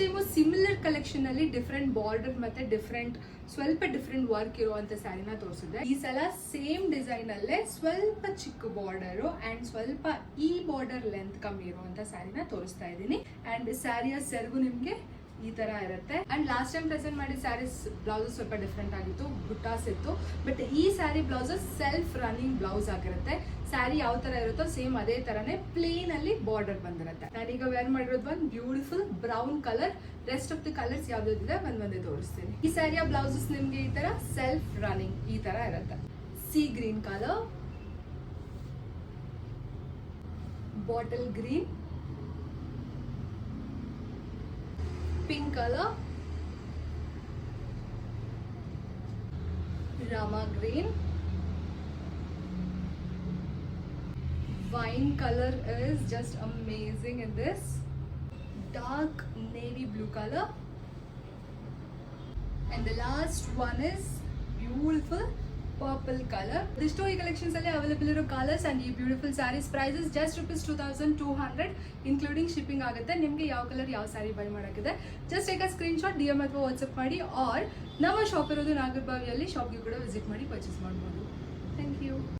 Time similar collection ಅಲ್ಲಿ different border ಮತ್ತೆ ಸ್ವಲ್ಪ ಡಿಫ್ರೆಂಟ್ ವರ್ಕ್ ಇರುವಂತ ಸ್ಯಾರಿನ ತೋರಿಸಿದೆ. ಈ ಸಲ ಸೇಮ್ ಡಿಸೈನ್ ಅಲ್ಲೇ ಸ್ವಲ್ಪ ಚಿಕ್ಕ ಬಾರ್ಡರ್ ಅಂಡ್ ಸ್ವಲ್ಪ ಈ ಬಾರ್ಡರ್ ಲೆಂತ್ ಕಮ್ಮಿ ಇರುವಂತ ಸ್ಯಾರಿನ ತೋರಿಸ್ತಾ ಇದ್ದೀನಿ. ಅಂಡ್ ಸ್ಯಾರಿಯ ಸೆರಗು ನಿಮ್ಗೆ ಈ ತರ ಇರುತ್ತೆ. ಅಂಡ್ ಲಾಸ್ಟ್ ಟೈಮ್ ಪ್ರೆಸೆಂಟ್ ಮಾಡಿದ ಸ್ಯಾರೀಸ್ ಬ್ಲೌಸಸ್ ಸ್ವಲ್ಪ ಡಿಫ್ರೆಂಟ್ ಆಗಿತ್ತು, ಬುಟ್ಟಾಸ್ ಇತ್ತು. ಬಟ್ ಈ sari blouses self running blouse ಆಗಿರುತ್ತೆ. ಸ್ಯಾರಿ ಯಾವ ತರ ಇರುತ್ತೋ ಸೇಮ್ ಅದೇ ತರನೇ ಪ್ಲೇನ್ ಅಲ್ಲಿ ಬಾರ್ಡರ್ ಬಂದಿರುತ್ತೆ. ನಾನೀಗ ವೇರ್ ಮಾಡಿರೋದು ಒಂದು beautiful brown colour. Rest of the colours ಯಾವ್ದಿದೆ ಒಂದೇ ತೋರಿಸ್ತೀನಿ. ಈ ಸ್ಯಾರಿಯ ಬ್ಲೌಸಸ್ ನಿಮ್ಗೆ ಈ ತರ ಸೆಲ್ಫ್ ರನ್ನಿಂಗ್ ಈ ತರ ಇರುತ್ತೆ. C green colour, bottle green, pink color, Rama green, wine color is just amazing in this, dark navy blue color, and the last one is beautiful purple color. Isto ee collections alle available iro colors and ee beautiful sarees prices just ₹2200 including shipping ಆಗುತ್ತೆ. ನಿಮಗೆ ಯಾವ colour ಯಾವ sari buy ಮಾಡಕ್ಕಿದೆ just take a screenshot DM ಅಥವಾ WhatsApp ಮಾಡಿ or ನಮ್ಮ shop ಇರೋದು ನಾಗರಬಾವಿಯಲ್ಲಿ, ಶಾಪ್ಗೆ ಕೂಡ ವಿಸಿಟ್ ಮಾಡಿ ಪರ್ಚೇಸ್ ಮಾಡ್ಬೋದು. Thank you.